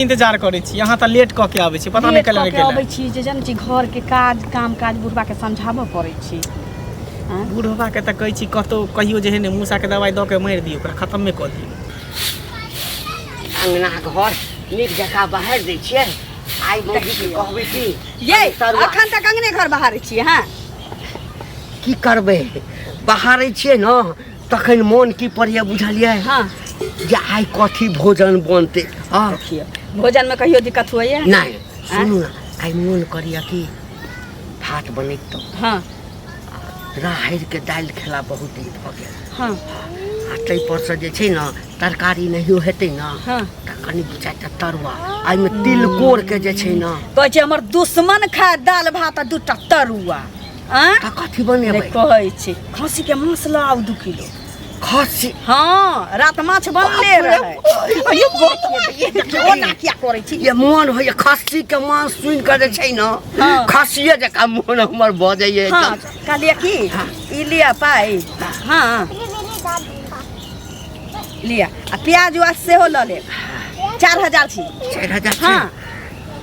इंतजार करे छी यहाँ त लेट क के आबै छी पता नहीं कले के आबै छी जे जन छी घर के काम काज बुढ़बा के समझाबो पड़ै छी। बुढ़बा के त कहै छी कतो कहियो जे ने मूसा के दवाई द के मार दियो ओकरा खत्म में क दियो। अंगना घर नीक जका बाहर दै छियै आई मौगी के कहबै की ये अखन तक अंगने घर बाहर छियै। हां की करबै बाहर छियै न तखन मन की पड़िया बुझलियै। हां जे आई कथी भोजन बनते। हां भोजन में कहियो दिक्कत होइए नहीं सुनू ना आई मन करिया कि भात बनैतो। हां राहैर के दाल खेला बहुत दिन भ गेल। हां आ तै पर से जे छै न तरकारी नहियो हेतै न त कनी बुझाइता तरुआ आई में तिल कोर के जे छै न कहै छै हमर दुश्मन खाए दाल भात आ दूटा तरुआ। त कथी बनेबै कहै छै खस्सी के मांस लाउ 2 किलो। खस्सी हां रात माछ बनले रहे। ये देखियो ना क्या करे छी ये मन होय खस्सी के मांस सुन के जे छै न खस्सीए जका मन हमर भ जाइए। हां कहलिए की ई लिया पाई। हां लिया आ प्याज वास से हो ल ले 4000 छी 4000। हां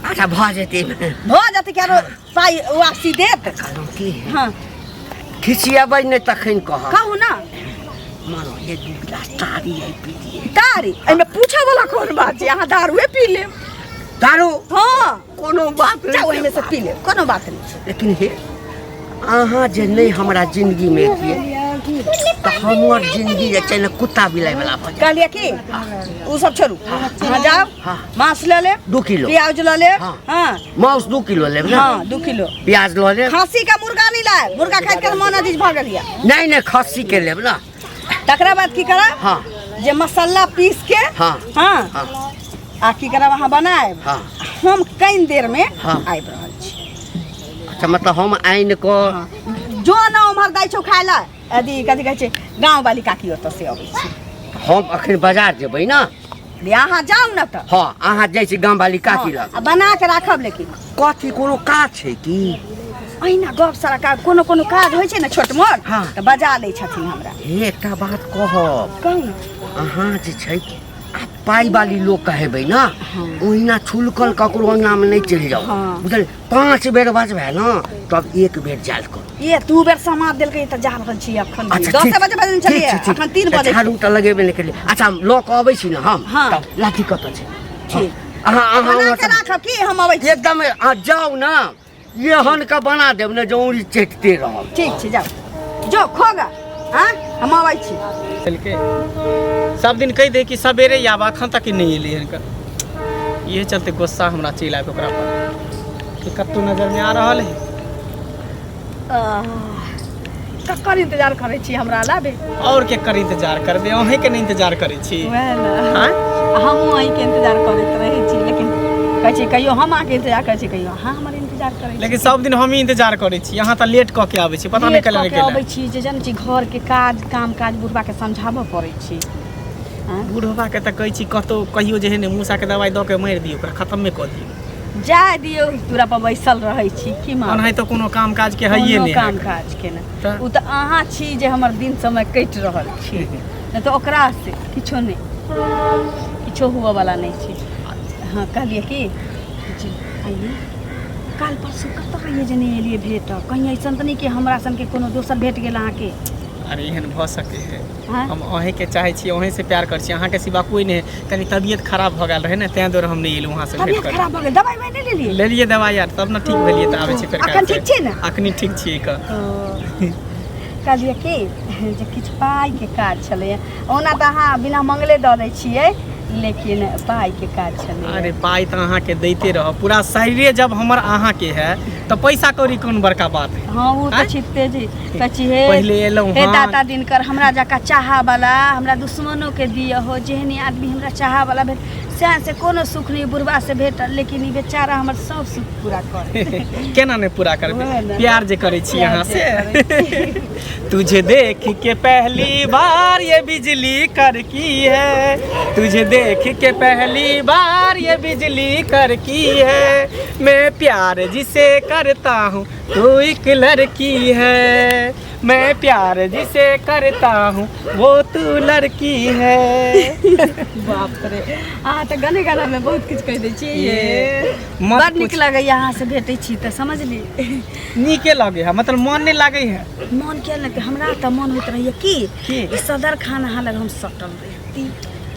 अच्छा भ जेते केरो पाई वासी देत कहलौ की। हां खिसियाबै नै तखन कहू ना मानो ये 2 गिलास तारी आई पी दिए। तारी एमे पूछे वाला कोन बात छै अहाँ दारूए पी ले। दारू हां कोनो बात नहीं जाओ एमे से पी ले कोनो बात नहीं। लेकिन हे अहाँ जे नहीं हमरा जिंदगी में किए तो हमर जिंदगी जे छै न कुत्ता बिलाई वाला भ जाए। कहलिए की उ सब छोड़ू हां जाओ मांस ले ले 2 किलो प्याज ले ले। हां मांस 2 किलो लेब ना। हां 2 किलो प्याज ले ले। खस्सी का मुर्गा नहीं लाए मुर्गा खाइ के मन अजीज भ गेलिया। नहीं नहीं खस्सी के लेब ना। तकरा बाद की करा हां जे मसाला पीस के हां हां हां आ की करा वहां बनाएब। हां हम कई देर में आइब रहल छी। अच्छा मतलब हम आइन को जो ना उमर दाई छौ खाय ला यदि कथि कहै छै गांव वाली काकी ओत से आबै छी। हम अखन बाजार जेबै ना यहाँ जाऊ ना त। हां अहाँ जाइ छी गांव वाली काकी लग बना के राखब। लेकिन कथी कोनो काज छै की अहिना गप सारा काज कोनो काज होइ छै ना छोट मोट त बजा लै छथिन हमरा। एकटा बात कहब कहू अहाँ जे छै आ पाई वाली लोग कहेबै ना ओहिना छुलकल ककरो नाम नहीं चल जाओ बुझल 5 बेर बजबै ना तब 1 बेर जाल कर। ये 2 बेर समाद देलकै त जा रहल छी अखन 10 बजे बजन चलिए अखन 3 बजे झाड़ू त लगेबे नहीं केलिए। अच्छा ल के आबै छी ना हम तब लाठी कत छै ठीक अहाँ बना के राखब की हम आबै छी एकदम जाओ ना ये हन का बना देब ना जौरी चटते रह। ठीक छै जाओ जो खोगा। हां हम आबै छी चलके सब दिन कह दे कि सवेरे आब अखन तक नहीं एली हन ये चलते गुस्सा हमरा चल आब ओकरा पर कि कत्तू नजर में आ रहल है। ककर इंतजार करे छी हमरा लाबे और के कर इंतजार करबे अहीं के नहीं इंतजार करे छी। हां हम अहीं के इंतजार करत रहे छी लेकिन कहै छी कहियो हम आके इंतजार करे छी कहियो हां हमर इंतजार करे छी। लेकिन सब दिन हम ही इंतजार करे छी यहाँ त लेट क के आबै छी पता नहीं कले के आबै छी जे जन छी घर के काम काज बुढ़बा के समझाबो पड़ै छी। बुढ़बा के त कहै छी कतो कहियो जे ने मूसा के दवाई द के मार दियो ओकरा खत्म में क दियो। जाय दियो पूरा पर बैसल रहै छी की मान ओनहि त कोनो काम काज के हइए नहीं काम काज के ना उ त अहाँ छी जे हमर दिन समय कट रहल छी न त ओकरा से किछो नहीं किछो हुआ वाला नहीं छी। हां कहलिए की आइए काल परसों कत आइए जे नहीं एलिए भेट कहीं ऐसन त नहीं कि हमरा सन के कोनो दोसर भेट गेल अहाँ के। अरे एहन भ सके है हम अहीं के चाहे छी अहीं से प्यार कर छी अहाँ के सिवा कोई नहीं तनी तबियत खराब भ गेल रहे ना तै दूर हम नहीं एलु वहां से भेट कर। खराब भ गेल दवाई नहीं लेलिए लेलिए दवाई यार तब ना ठीक भेलिए त आबै छी फेर अखन ठीक छी ना अखनी ठीक छी क कहलिए की जे किछ पाई के काज छले ओना त अहाँ बिना मंगले द दै छियै लेकिन पाई के काज छले। अरे पाई त अहाँ के दैते रह पूरा शरीरे जब हमर अहाँ के है त पैसा कौड़ी कौन बड़का बात है। हां वो त छिते जी कछि हे पहले एलौ हे दाता दिनकर हमरा जाका चाहा वाला हमरा दुश्मनों के दिया हो जेहनी आदमी हमरा चाहा वाला भेट से कोनो सुख नहीं बुढ़वा से भेटल लेकिन ई बेचारा हमर सब सुख पूरा कर केना ने पूरा करबे प्यार जे करे छी यहां से तुझे देख के पहली बार ये बिजली कर की है तुझे देख के पहली बार ये बिजली कर की है मैं प्यार जिसे करता हूँ तो एक लड़की है मैं प्यार जिसे करता हूँ वो तू लड़की है। बाप रे अहाँ तऽ गाने गाना में बहुत किछु कहि दै छियै मत बड़ नीक पूछ। लगैया अहाँ से भेटै छी तऽ समझली नीके लगे है, मतलब मन नहीं लगे है। मन के लगे हमरा तऽ मन होइत रहैया कि की? ई सदर खाना अहाँ लग हम सटल रहती।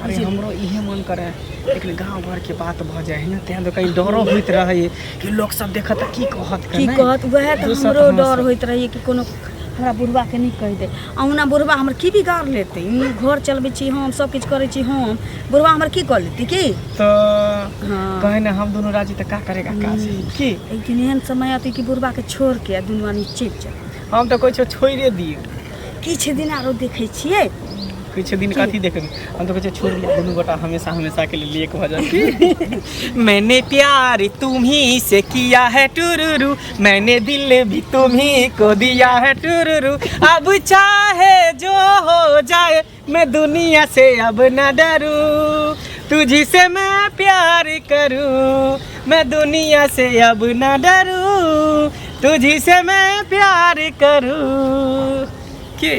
अरे हमरो इहे मन करे है, लेकिन गांव भर के बात भ जाए है ना, तें तो कहीं डरो होइत रहे कि लोग सब देखत की कहत की कहत वएह तऽ हमरो डर होइत रहैया कि कोनो हमरा बुढ़बा के नहीं कहि दे। अहुना बुढ़बा हमर की बिगाड़ लेते, घर चलबै छी हम, सब किछु करै छी हम, बुढ़बा हमर की कर लेती की? तो हाँ। कहे ना हम दोनों राजी तो का करेगा काज की? एक दिन एहन समय आती कि बुढ़बा के छोड़ के दुनू आदमी चलि जाए। हम तो कुछ छोड़े दिए, किछु दिन आरो देखै छियै कुछ दिन कथी देखेंगे, हम तो कुछ छोड़ दिया, दोनों गोटा हमेशा हमेशा के लिए एक हो जाए। मैंने प्यार तुम्ही से किया है टुरुरु, मैंने दिल भी तुम्ही को दिया है टुरुरु, अब चाहे जो हो जाए मैं दुनिया से अब न डरूं, तुझी से मैं प्यार करूं, मैं दुनिया से अब न डरूं, तुझी से मैं प्यार करूं। के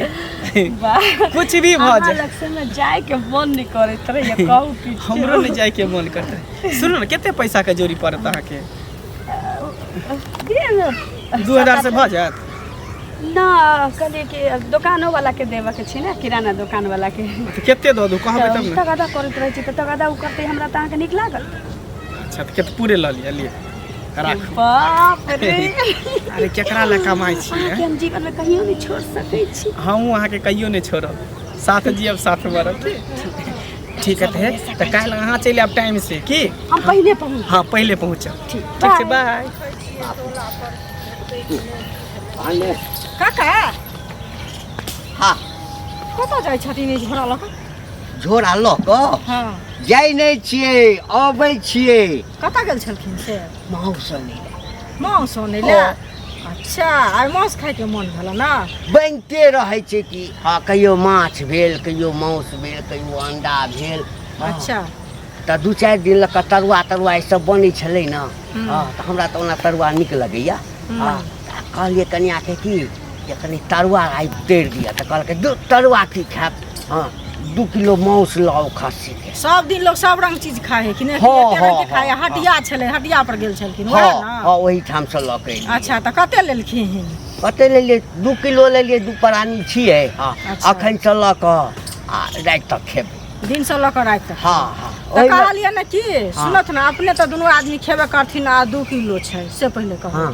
कुछ भी भ जाए लग से में जाए के मन नहीं करैत रहैया कहू कि हमरो नहीं जाए के मन करता है। सुनो ना कितने पैसा के जोड़ी पड़ता है के? 2000 से भ जात ना कहलिए कि दुकानो वाला के देबे के छै ना, किराना दुकान वाला के तो कितने दो कहबे तब ना। तगादा करैत रहै छी तऽ तगादा उ करते हमरा तऽ अहाँके नीक लागल। अच्छा तो कितने पूरे ल लिए राख। बाप रे अरे केकरा ला कमाई छी अहाँके हम जीवन में कहियो नहीं छोड़ सकै छी। हम अहाँ के कहियो नहीं छोड़ब, साथ जियब साथ मरब। ठीक है तो कल अहाँ चलि आब टाइम से की? हम पहले पहुँच। हाँ पहले पहुँचब। ठीक ठीक है बाय। काका हाँ कतऽ जाइ छथिन ई झोरा लऽ कऽ? झोरा लऽ कऽ हाँ जाइ नहि छियै, अबै छियै कतऽ गेल छलखिन से? माउस आनै लए। मांस आनै लए? अच्छा आइ मांस खायके मन भेल ना? बनिते रहै छै कि हाँ कहियो माछ भेल, कहियो माउस भेल, कहियो अंडा भेल। अच्छा तऽ 2-4 दिन लऽ कऽ तरुआ ई सब बनै छलै ने। हाँ तऽ हमरा तऽ ओना तरुआ नीक लगैया। हाँ कहलिए कनिया के कि कनि तरुआ आइ तैर दिया, तऽ कहलकै तरुआ की खायब? हाँ 2 किलो माउस लाओ खस्सी के। सब दिन लोग सब रंग चीज खाए है कि नहीं? हाँ, एके रंग के हाँ, खाए, हाँ, हटिया छलै, हटिया पर गेल छलखिन हाँ वएह ना? हाँ वही ठाम से लऽ के। अच्छा तऽ कते लेलखिन? कते लेलिए? 2 किलो लेलिए, 2 प्राणी छियै। हाँ अच्छा। अखन से लऽ कऽ आ राति तक खेबै। दिन से लऽ कऽ राति तक? हाँ हाँ तऽ कहलिए ना कि सुनत ना, अपने तऽ दुनू आदमी खेबे करथिन आ 2 किलो छै से पहिले कहू। हाँ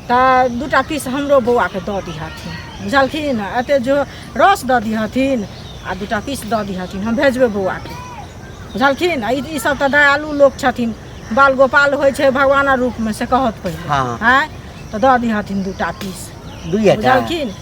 तऽ 2टा पीस हमरो बौआ के दऽ दिहथिन, बुझलखिन? एते जो रस दऽ दिहथिन आ 2टा पीस दऽ दिहथिन, हम भेजबै बौआ के, बुझलखिन? ई सब तऽ दयालु लोग छथिन, बाल गोपाल होइ छै भगवान रूप में से कहत पहिले। हाँ। हैं तऽ दऽ दिहथिन 2टा पीस, दुइए टा बुझलखिन?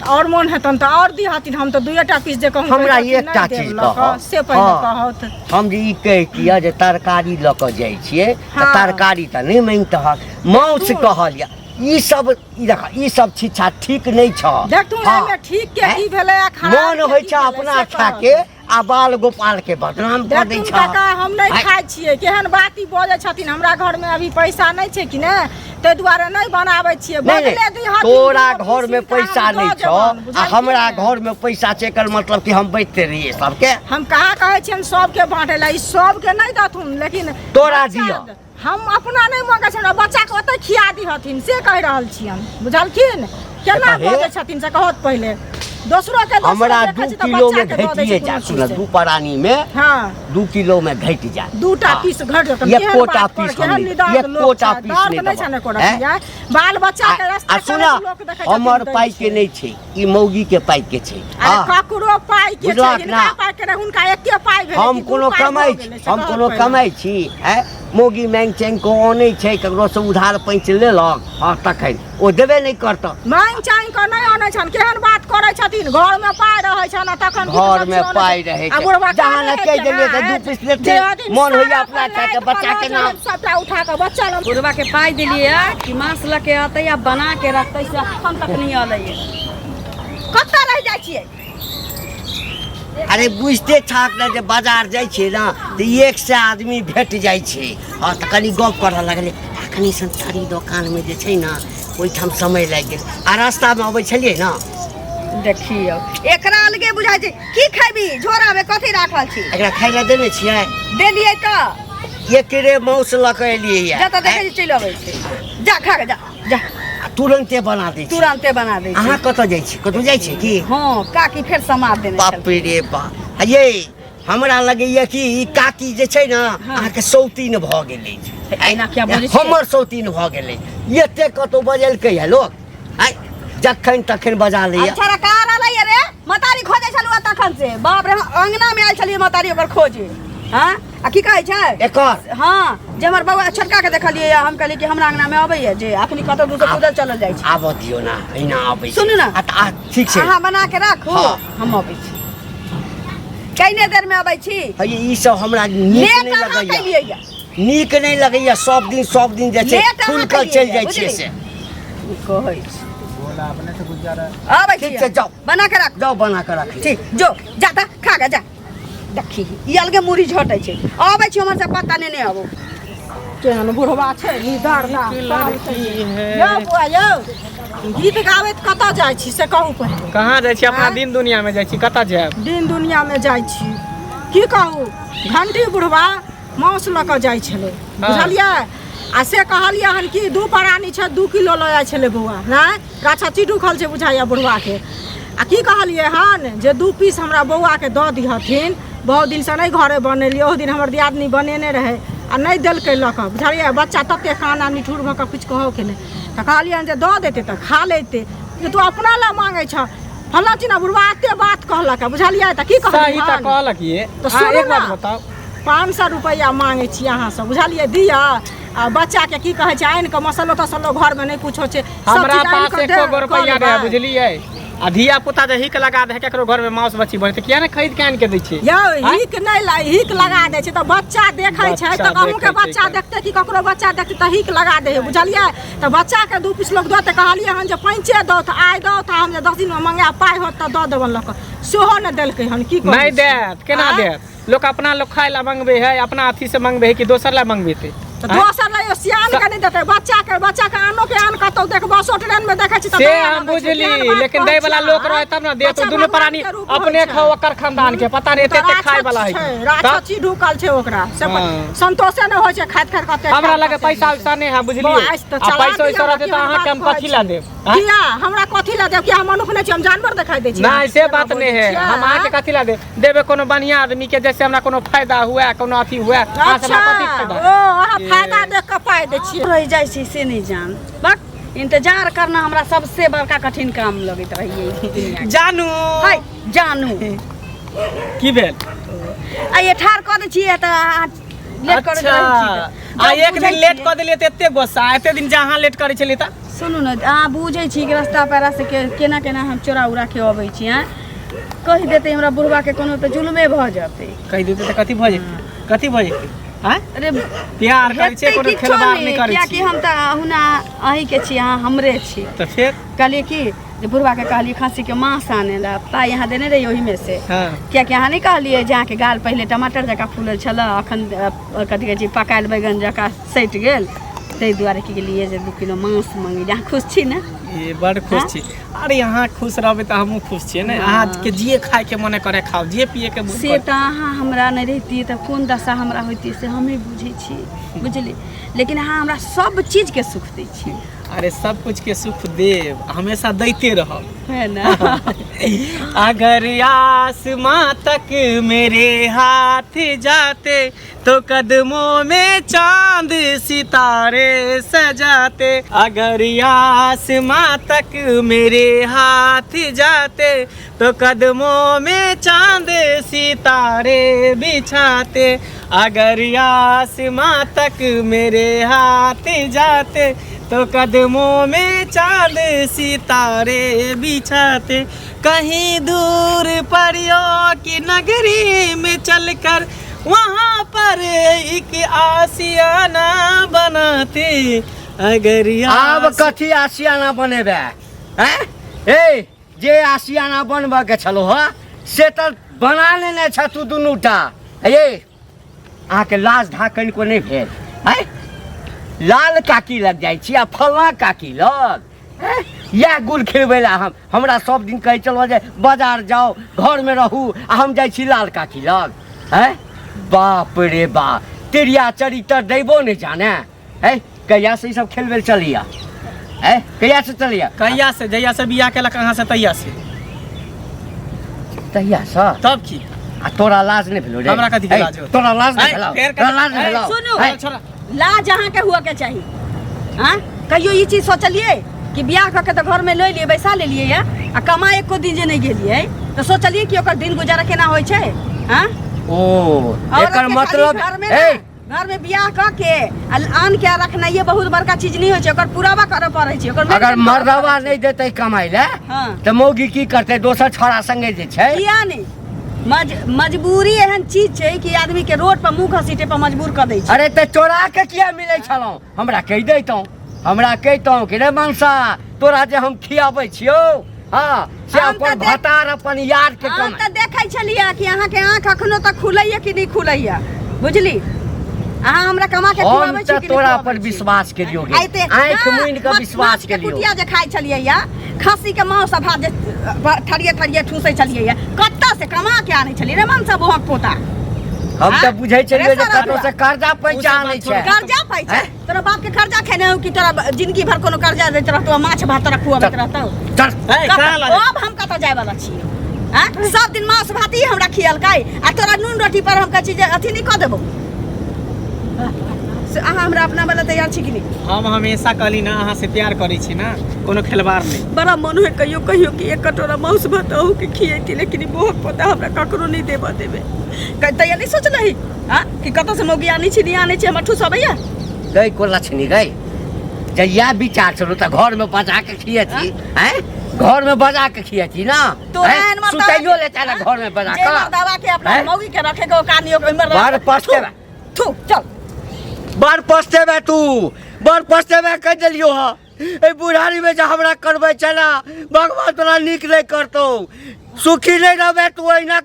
और मोन हेतन तऽ और दिहथिन, हम तऽ 2टा पीस जे कहूँ हमरा एकटा चीज कहब। से पहिले कहत। हम जे ई कहितियै जे तरकारी लऽ कऽ जाइ छियै तऽ हाँ। तरकारी तऽ नहि मांगतहक, माउस कहलियै। ई सब ई देख ई सब शिक्षा ठीक नहीं छ। देख तू एमे ठीक के की भेलै आ खराब मन के होइ की छ भेलै अपना से खा कह। के आ बाल गोपाल के बदनाम कर दै देख छ। तू काका हम नहीं आइ- खाइ छियै, केहन बाती बजै छथिन, हमरा घर में अभी पैसा नहीं छै कि ने, ताहि दुआरे नहीं बनाबै छियै। नहीं बदले नहीं दिहथिन तोरा दूगो घर में पीस हिनका पैसा हम नहीं दऽ छ देबनि, आ बुझलखिन? हमरा घर में पैसा छै, एकर मतलब कि हम बैठते रहिए सबके। हम कहाँ कहै छियन सबके बाँटे ला, ई सबके नहीं दथुन, लेकिन तोरा बच्चा- दिअ। हम अपना नहीं मांगे छन, बच्चा के ओतै खिया दिहथिन से कह रहल छियन, बुझलखिन? केना कहे? बजै छथिन से कहत पहिले। दोसरो के हमरा 2 किलो में घटिए जा, सुन 2 प्राणी में हाँ 2 किलो में घटि जा। 2टा पीस घट जतन, एकोटा पीस हम नहीं, एकोटा पीस नहीं नहीं छने देबो। को हैं? रखिया बाल बच्चा के रास्ता आ सुना हमर पाई के नहीं छै, ई मौगी के पाई के छै। अरे ककरो पाई के छै, बुझलक हिनका ना? पाई के रहे, हुनका एके पाई भेलै हम कि दू कोनो पाई कमाई भऽ छी, गेलै, से हम कहत कोनो पहिले। कमाई छी है? मौगी मांग चैंग को आनै छै, ककरो से उधार पैंच लेलक, हाँ तखन ओ देबे नहीं करत। मांग चांग के नहीं आनै छन, केहन बात करै छथिन? घर में पाई रहै छन आ तखन घर में पाई रहे छै, जहाँ न कह देलिए तऽ 2 पीस लेते मन होइया अपना खा के बच्चा के नाम। सबटा उठा के बच्चा लग बुढ़वा के पाई दिलिए कि मांस लके आते या बना के रखते से अखन तक नहीं आलैये। कतऽ रह जाइ छियै? अरे बुझते छाक ने जे बाजार जाइ छियै ना तऽ 100 आदमी भेट जाइ छै। हाँ तऽ कनी गप करऽ लगलै, कनी संसारी दोकान में जे छै ना ओहिठाम समय लागि गेल, आ रास्ता में अबै छलियै ना देखियो एकरा अलगे बुझाइ छै की खैबी झोरा में कथी राखल छी एकरा खाइ ला देने छियै देलियै त एकरे मौस लऽ के एलियै या जतऽ देखै छी चलि अबै छै जा खा के जा जा तुरंते बना दै छी तुरंते बना दै छी अहाँ कतऽ जाइ छी कतौ जाइ छी की हाँ काकी फेर समाद देने बाप रे बाप ये हमरा लगैया कि ई काकी जे छै ने अहाँके सौतीन भऽ गेलै एना क्या बोलै छी हमर सौतीन भऽ गेलै एते कतौ बजलकै है लोग आइ जखन तखन बजा लैया अच्छा कार आलै रे मतारी खोजे छलुआ तखन से बाप रे अंगना में आइल छलिए मतारी ओकर खोजे हां आ की कहै छै एकर हां जे हमर बौआ छोटका के देखलिए हम कहली कि हमरा अंगना में आबैया जे अखनी कतौ दूसर कूदल चलल जाइ छै आब दियो ना एना आबै सुनू ना ठीक छै अहाँ बना के राखू हम आबै छी कइने देर में आबै छी ई सब हमरा नीक नहीं लगैया नीक नहीं लगैया सब दिन जे छै फूल कर चल जाइ छै से कहै छी बोला अपने से गुजारा आबै छी ठीक छै जाओ बना के राख जाओ बना के राख ठीक जो जा त खा के जा देखी ई अलगे मुरी झटै छै आबै छी हमर से पता नहीं आबो केहन बुढ़वा छै निदार ना यो बुआ यो गीत गाबैत कतऽ जाइ छी से कहू पहिले कहाँ जाइ छी अपना दिन दुनिया में जाइ छी कतऽ जायब दिन दुनिया में जाइ छी की कहू घंटी बुढ़वा मांस लऽ कऽ जाइ छलै बुझलियै आ से कहलियै हन कि 2 परानी छै 2 किलो लऽ जाइ छलै बौआ नहि गाछी ढुकल छै बुझाइया बुढ़वा के आ की कहलियै हन जे 2 पीस हमरा बौआ के दऽ दिहथिन बहुत दिन से नहीं घरे बनेलियै ओह दिन हमर दियादनी बनेने रहे आ नहीं देलकै लऽ कऽ बुझलियै बच्चा तते खाना निठुर भऽ कऽ कुछ कहौ के नहीं तऽ कहलियै जे दऽ देते तऽ खा लेते कि तू अपना ला मांगै छ फल्ला चिना बुढ़वा एते बात कहलक बुझलियै तऽ की कहलियै सही तऽ कहलक ये तो एक बात बताओ 500 रुपया मांगे छी अहाँ सब बुझलियै दिया आ बच्चा के की कहै छै आइन के मसल्लो तसल्लो घर में नहीं कुछो छै हमरा पास 1 रुपया रहे बुझलियै आ धिया पुता जे हिक लगा दे केकरो घर में मांस बची बढ़ते किया ने खरीद के आन के दै छै यौ हिक नहीं हिक लगा दे छै त बच्चा देखै छै त कहूं के बच्चा देखते कि ककरो बच्चा देखते त हिक लगा दे बुझलियै त बच्चा के 2 पीस लोग दो त कहलियै हन जे पैंचे दो त आइ दो त हम जे 10 दिन में मंगा पाई होत त दऽ देबन लक सेहो न देलकै हन की नहीं देत केना देत लोग अपना लोग खाय ला मंगबे है अपना अथी से मंगबे है कि दोसर ला मंगबेते दोसर ला सियान के नहीं देते बच्चा के आनो के आन कतौ देख बसो ट्रेन में देखै छी त से हम बुझली लेकिन दै वाला लोग रहे तब ना दे तो दुनु प्राणी अपने खाओ ओकर खानदान के पता नहीं एते खाय वाला है राक्षसी ढुकल छै ओकरा सब संतोषे न होय छै खाइत कते हमरा लगे पैसा वैसा नहीं है बुझली आ पैसा वैसा रहते त अहाँ के हम कथि ला देब किया हमरा कथि ला देब कि हम मनुख नहीं छी हम जानवर दिखाई दै छी नहीं से बात नहीं है हम अहाँ के कथि ला देबे कोनो बढ़िया आदमी के जैसे हमरा कोनो फायदा हुआ कोनो अथी हुआ अहाँ से कथि फायदा ओ फायदा देख के पाई दे छी रह जाय छी से नहीं जान बक इंतजार करना हमरा सबसे बड़का कठिन काम लगैत रहिए जानू हाय जानू की भेल आ ये ठार क दै छी त लेट कर अच्छा आ एक दिन लेट क देलिए त एते गुस्सा एते दिन जहां लेट करै छली त सुनू न अहाँ बुझै छी कि रास्ता पेरा से केना केना हम चोरा उरा के अबै छी हैं कहि देते हमरा बुढ़वा के कोनो त जुलमे भ जाते कहि देते त कथि भ जेते कथि भ जेते हैं अरे प्यार करै छै कोनो खेलबार नहीं करै छी कि हम त हुना अही के छी अहाँ हमरे छी त फिर कहलिए कि जे बुढ़वा के कहलिए खस्सी के मांस आने ला पाई यहाँ देने रही ओही में से हां क्या क्या नहीं कहलिए जहाँ के गाल पहले टमाटर जका फूलल छल अखन कथि के जी पकायल बैगन जका सटि गेल तै दुआरे की लिए जे 2 किलो मांस मांगे जहाँ खुश छी ना ये बड़ खुश छी अरे यहाँ खुश रहबे त हमहू खुश छी ने अहाँ के जे खाए के मन करे खाओ जे पिए के मन से त अहाँ हमरा नहीं रहती त कोन दशा हमरा होती से हमें बुझे छी बुझली लेकिन अहाँ हमरा सब चीज के सुख दै छी अरे सब कुछ के सुख देव हमेशा दैते रहब है ना अगर आसमां तक मेरे हाथ जाते तो कदमों में चांद सितारे सजाते अगर आसमां तक मेरे हाथ जाते तो कदमों में चांद सितारे बिछाते अगर आसमां तक मेरे हाथ जाते तो कदमों में चांद सितारे बिछाते कहीं दूर परियों की नगरी में चलकर वहाँ पर एक आशियाना बनाते अगर आब कथी आशियाना बनेबे हैं ए जे आशियाना बनबा के छलो ह से त बना लेने छ तू दुनूटा ए आहाँ के लाज ढाकन को नहीं भेल हैं लाल काकी लग जाइ छी आ फल्ला काकी लग यह गुल खिलबै ला हमरा सब दिन कहै चलो जे बाजार जाओ घर में रहू आ हम जाइ छी लाल काकी लग हैं। बाप रे बाप तेरिया चरित्र देबो नहीं जाने है। कहिया से ई सब खेलबे चलिया है? कहिया से चलिया? कहिया से? जहिया से बियाह केलक कहाँ से? तहिया से। तहिया से तब की आ तोरा लाज नहीं भेलो रे? हमरा कथी के लाज हो? तोरा लाज नहीं है, भेलो? फेर तोरा लाज नहीं है, भेलो? सुनू है? छोड़ा लाज अहाँ के हुआ के चाहिए। हाँ कहियो ई चीज सोचलिए कि बियाह करके तो घर में ले लिए बैसा ले लिए आ कमा एको दिन जे नहीं गेलिए तो सोचलिए कि ओकर दिन गुजारा केना होइ छै। हाँ ओ एकर मतलब घर में बियाह करके आन के रखना ये बहुत बड़का चीज नहीं होइ छै। ओकर पुरावा करे पड़ै छै। ओकर अगर मर्दवा नहीं देते कमाई ले हाँ तो मौगी की करते? दोसर छोरा संगे जे छै किया नहीं मजबूरी एहन चीज छै कि आदमी के रोड पर मुंह घसीटे पर मजबूर कर दै छै। अरे तो चोरा के किया मिले छलौ? हमरा कह दैतौ, हमरा कहतौ कि रे मनसा तोरा जे हम खियाबै छियौ हाँ से हम अपन तऽ भतार अपन यार के हम कम तऽ देखै छलियै कि अहाँ के आँख अखनो तक खुलैया कि नहीं खुलैया बुझली। अहाँ हमरा कमा के हम खुआबै छी तो कि तोरा नहीं पर खुआबै छी? विश्वास करियोगे आइते आँख मुनि के विश्वास करियो। कुटिया जे खाइ छलियै या खस्सी के मांस भात जे ठरिये ठरिये ठूसै छलियै या कत्ता से कमा के आनै छलियै रे मनसा बहुक पोता। हम तो हाँ? बुझै छलियै जे अरे कतौ से कर्जा पैंचा आनै छै। कर्जा पैसा तोरा बाप के कर्जा खेने हो कि तोरा जिंदगी भर कोनो कर्जा दैत रहतो माछ भात तोरा खुआबैत रहतौ। चल है, कहाँ लाज? अब हम कतऽ जाय वाला छी? हाँ सब दिन मांस भात ही हमरा खियलकै आ तोरा नून रोटी पर हम कहै छी जे अथी नहीं कऽ देबौ। से अहाँ हमरा अपना वाला तैयार छी कि नहीं? हम हमेशा कहली ना अहाँ से प्यार करै छी ना कोनो खिलवाड़ नहीं। बड़ा मन है कहियो कहियो कि एक कटोरा मांस भात अहू के खियेती लेकिन बहुत पता हमरा ककरो नहीं देबा देबे। तैयार नहीं सोच रही हाँ कि कतऽ से मौगी आनी छी नहीं आनी छी हमर ठूस अबैया। गई को लक्ष्मी गई जहिया विचार चलो तो घर में बजा के खिएती हैं? घर में बजा के खिएती ना हैं? सुतैयो ले चला घर में बजा जे मर्दावा के अपना हैं? मौगी के रखे के ओकानी ओइमे बार पछतेबा थू चल बार पछतेबा तू बार पछतेबा कह देलियो हा ए बुढ़ारी में जे हमरा करबै चला भगवान तोरा नीक नहीं करतौ सुखी नहीं रहबे तू ओहिना।